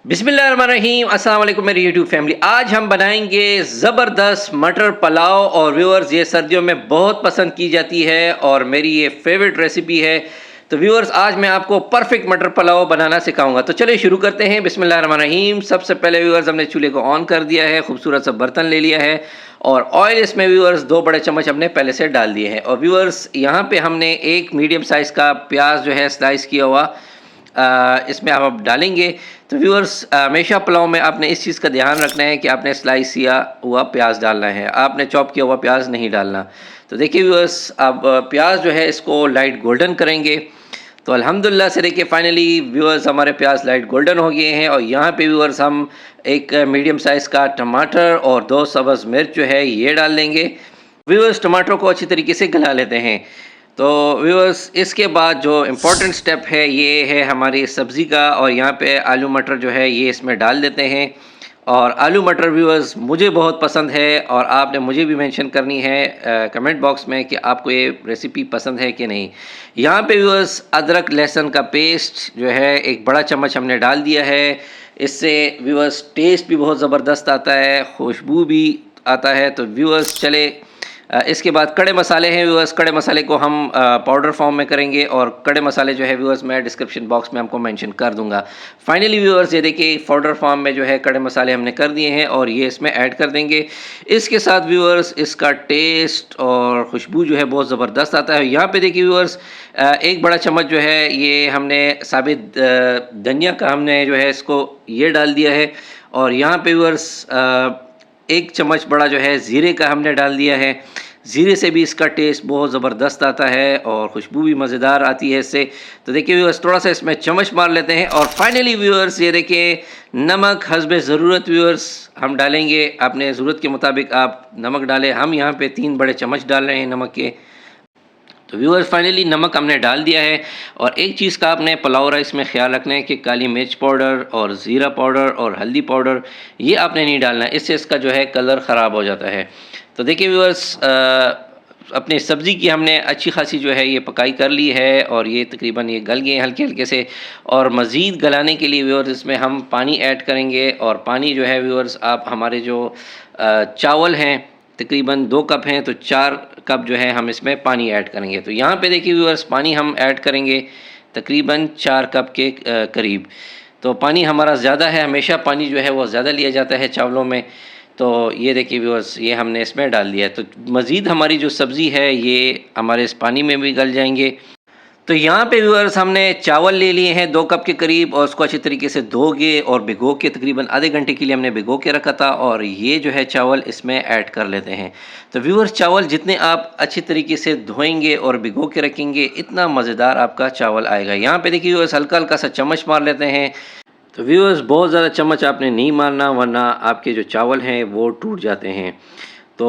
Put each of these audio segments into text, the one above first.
बिस्मिल्लाहिर्रहमानिर्रहीम अस्सलाम वालेकुम मेरी यूट्यूब फैमिली। आज हम बनाएंगे ज़बरदस्त मटर पुलाव और व्यूअर्स ये सर्दियों में बहुत पसंद की जाती है और मेरी ये फेवरेट रेसिपी है। तो व्यूअर्स आज मैं आपको परफेक्ट मटर पुलाव बनाना सिखाऊंगा। तो चलिए शुरू करते हैं। बिस्मिल्लाहिर्रहमानिर्रहीम। सबसे पहले व्यूअर्स हमने चूल्हे को ऑन कर दिया है, खूबसूरत सा बर्तन ले लिया है और ऑयल इसमें व्यूअर्स 2 बड़े चम्मच हमने पहले से डाल दिए हैं। और व्यूअर्स यहाँ पे हमने एक मीडियम साइज़ का प्याज जो है स्लाइस किया हुआ इसमें आप डालेंगे। तो व्यूअर्स हमेशा पुलाव में आपने इस चीज़ का ध्यान रखना है कि आपने स्लाइस किया हुआ प्याज डालना है, आपने चॉप किया हुआ प्याज नहीं डालना। तो देखिए व्यूअर्स अब प्याज जो है इसको लाइट गोल्डन करेंगे। तो अल्हम्दुलिल्लाह से देखिए फाइनली व्यूअर्स हमारे प्याज लाइट गोल्डन हो गए हैं और यहाँ पे व्यूअर्स हम एक मीडियम साइज़ का टमाटर और 2 सब्ज़ मिर्च जो है ये डाल देंगे। व्यूअर्स टमाटर को अच्छी तरीके से गला लेते हैं। तो व्यूअर्स इसके बाद जो इम्पोर्टेंट स्टेप है ये है हमारी सब्ज़ी का, और यहाँ पे आलू मटर जो है ये इसमें डाल देते हैं। और आलू मटर व्यूअर्स मुझे बहुत पसंद है और आपने मुझे भी मेंशन करनी है कमेंट बॉक्स में कि आपको ये रेसिपी पसंद है कि नहीं। यहाँ पे व्यूअर्स अदरक लहसुन का पेस्ट जो है 1 बड़ा चम्मच हमने डाल दिया है। इससे व्यूअर्स टेस्ट भी बहुत ज़बरदस्त आता है, खुशबू भी आता है। तो व्यूअर्स चले इसके बाद कड़े मसाले हैं व्यूअर्स, कड़े मसाले को हम पाउडर फॉर्म में करेंगे और कड़े मसाले जो है व्यूअर्स मैं डिस्क्रिप्शन बॉक्स में आपको मेंशन कर दूंगा। फाइनली व्यूअर्स ये देखिए पाउडर फॉर्म में जो है कड़े मसाले हमने कर दिए हैं और ये इसमें ऐड कर देंगे। इसके साथ व्यूअर्स इसका टेस्ट और खुशबू जो है बहुत ज़बरदस्त आता है। यहाँ पे देखिए व्यूअर्स 1 बड़ा चम्मच जो है ये हमने साबित धनिया का हमने जो है इसको ये डाल दिया है। और यहाँ पे व्यूअर्स 1 चम्मच बड़ा जो है ज़ीरे का हमने डाल दिया है। ज़ीरे से भी इसका टेस्ट बहुत ज़बरदस्त आता है और खुशबू भी मज़ेदार आती है इससे। तो देखिए व्यूअर्स थोड़ा सा इसमें चम्मच मार लेते हैं। और फाइनली व्यूअर्स ये देखिए नमक हस्बे ज़रूरत व्यूअर्स हम डालेंगे, अपने ज़रूरत के मुताबिक आप नमक डालें। हम यहाँ पे 3 बड़े चम्मच डाल रहे हैं नमक के। तो व्यूअर्स फाइनली नमक हमने डाल दिया है। और एक चीज़ का आपने पुलाव राइस में ख्याल रखना है कि काली मिर्च पाउडर और ज़ीरा पाउडर और हल्दी पाउडर ये आपने नहीं डालना है, इससे इसका जो है कलर ख़राब हो जाता है। तो देखिए व्यूअर्स अपनी सब्ज़ी की हमने अच्छी खासी जो है ये पकाई कर ली है और ये तकरीबन ये गल गए हैं हल्के हल्के से। और मज़ीद गलाने के लिए व्यूअर्स इसमें हम पानी ऐड करेंगे। और पानी जो है व्यूअर्स आप हमारे जो चावल हैं तकरीबन 2 कप हैं तो 4 कप जो है हम इसमें पानी ऐड करेंगे। तो यहाँ पे देखिए व्यूअर्स पानी हम ऐड करेंगे तकरीबन 4 कप के करीब। तो पानी हमारा ज़्यादा है, हमेशा पानी जो है वो ज़्यादा लिया जाता है चावलों में। तो ये देखिए व्यूअर्स ये हमने इसमें डाल दिया है। तो मज़ीद हमारी जो सब्ज़ी है ये हमारे इस पानी में भी गल जाएंगे। तो यहाँ पे व्यूअर्स हमने चावल ले लिए हैं 2 कप के करीब और उसको अच्छी तरीके से धोगे और भिगो के तकरीबन आधे घंटे के लिए हमने भिगो के रखा था। और ये जो है चावल इसमें ऐड कर लेते हैं। तो व्यूअर्स चावल जितने आप अच्छी तरीके से धोएंगे और भिगो के रखेंगे इतना मज़ेदार आपका चावल आएगा। यहाँ पे देखिए व्यूअर्स हल्का हल्का सा चम्मच मार लेते हैं। तो व्यूअर्स बहुत ज़्यादा चम्मच आपने नहीं मारना वरना आपके जो चावल हैं वो टूट जाते हैं। तो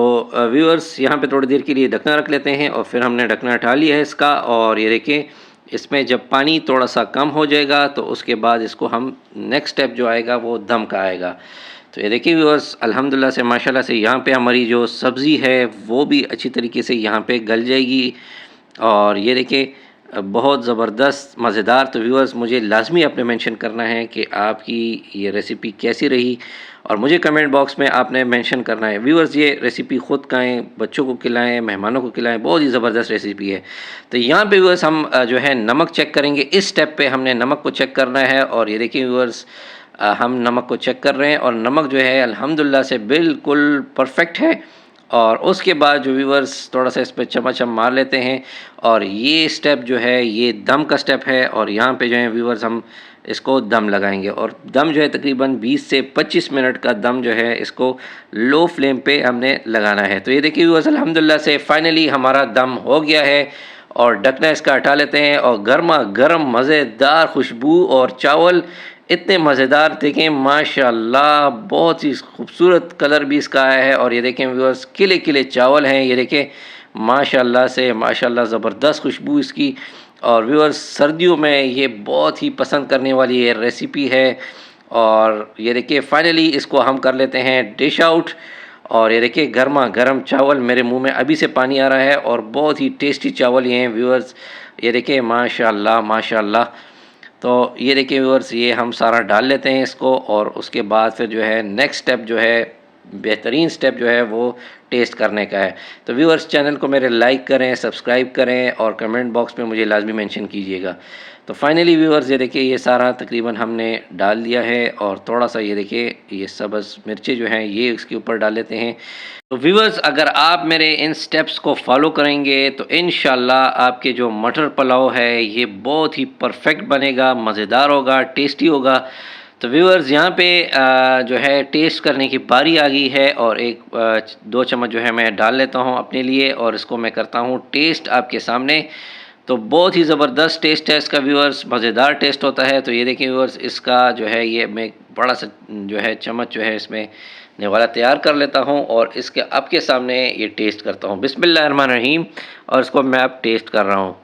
व्यूअर्स यहाँ पे थोड़ी देर के लिए ढकना रख लेते हैं और फिर हमने ढकना हटा लिया है इसका। और ये देखिए इसमें जब पानी थोड़ा सा कम हो जाएगा तो उसके बाद इसको हम नेक्स्ट स्टेप जो आएगा वो दम का आएगा। तो ये देखिए व्यूअर्स अल्हम्दुलिल्लाह से माशाल्लाह से यहाँ पे हमारी जो सब्ज़ी है वो भी अच्छी तरीके से यहाँ पे गल जाएगी। और ये देखिए बहुत ज़बरदस्त मज़ेदार। तो व्यूअर्स मुझे लाजमी आपने मेंशन करना है कि आपकी ये रेसिपी कैसी रही और मुझे कमेंट बॉक्स में आपने मेंशन करना है। व्यूअर्स ये रेसिपी ख़ुद खाएँ, बच्चों को खिलाएं, मेहमानों को खिलाएं, बहुत ही ज़बरदस्त रेसिपी है। तो यहाँ पे व्यूअर्स हम जो है नमक चेक करेंगे। इस स्टेप पे हमने नमक को चेक करना है। और ये देखिए व्यूअर्स हम नमक को चेक कर रहे हैं और नमक जो है अल्हम्दुलिल्लाह से बिल्कुल परफेक्ट है। और उसके बाद जो व्यूअर्स थोड़ा सा इस पर चम्मच हम मार लेते हैं। और ये स्टेप जो है ये दम का स्टेप है और यहाँ पे जो है व्यूअर्स हम इसको दम लगाएंगे। और दम जो है तकरीबन 20 से 25 मिनट का दम जो है इसको लो फ्लेम पे हमने लगाना है। तो ये देखिए व्यूअर्स अल्हम्दुलिल्लाह से फाइनली हमारा दम हो गया है। और ढकना इसका हटा लेते हैं और गर्मा गर्म मज़ेदार खुशबू और चावल इतने मज़ेदार देखें माशाल्लाह, बहुत ही खूबसूरत कलर भी इसका आया है। और ये देखें व्यूअर्स किले किले चावल हैं, ये देखें माशाल्लाह से माशाल्लाह ज़बरदस्त खुशबू इसकी। और व्यूअर्स सर्दियों में ये बहुत ही पसंद करने वाली ये रेसिपी है। और ये देखिए फाइनली इसको हम कर लेते हैं डिश आउट। और ये देखिए गर्मा गर्म चावल, मेरे मुंह में अभी से पानी आ रहा है और बहुत ही टेस्टी चावल ये हैं व्यूअर्स। ये देखिए माशाल्लाह माशाल्लाह। तो ये देखिए व्यूअर्स, ये हम सारा डाल लेते हैं इसको, और उसके बाद फिर जो है नेक्स्ट स्टेप जो है, बेहतरीन स्टेप जो है वो टेस्ट करने का है। तो व्यूअर्स, चैनल को मेरे लाइक करें, सब्सक्राइब करें और कमेंट बॉक्स में मुझे लाजमी मेंशन कीजिएगा। तो फाइनली व्यूअर्स, ये देखिए ये सारा तकरीबन हमने डाल दिया है, और थोड़ा सा ये देखिए ये सब्ज़ मिर्चें जो हैं ये इसके ऊपर डाल लेते हैं। तो व्यूअर्स, अगर आप मेरे इन स्टेप्स को फॉलो करेंगे तो इंशाल्लाह आपके जो मटर पुलाव है ये बहुत ही परफेक्ट बनेगा, मज़ेदार होगा, टेस्टी होगा। तो व्यूअर्स, यहाँ पे जो है टेस्ट करने की बारी आ गई है, और एक 2 चम्मच जो है मैं डाल लेता हूँ अपने लिए, और इसको मैं करता हूँ टेस्ट आपके सामने। तो बहुत ही ज़बरदस्त टेस्ट है इसका व्यूअर्स, मज़ेदार टेस्ट होता है। तो ये देखिए व्यूअर्स, इसका जो है ये मैं बड़ा सा जो है चम्मच जो है इसमें निवाला तैयार कर लेता हूँ, और इसके आपके सामने ये टेस्ट करता हूँ। बिस्मिल्लाहिर्रहमानिर्रहीम। और इसको मैं अब टेस्ट कर रहा हूँ।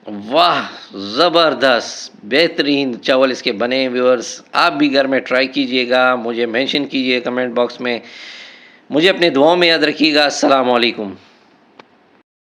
वाह, ज़बरदस्त बेहतरीन चावल इसके बने हैं व्यूअर्स। आप भी घर में ट्राई कीजिएगा, मुझे मेंशन कीजिए कमेंट बॉक्स में। मुझे अपनी दुआओं में याद रखिएगा। अस्सलाम वालेकुम।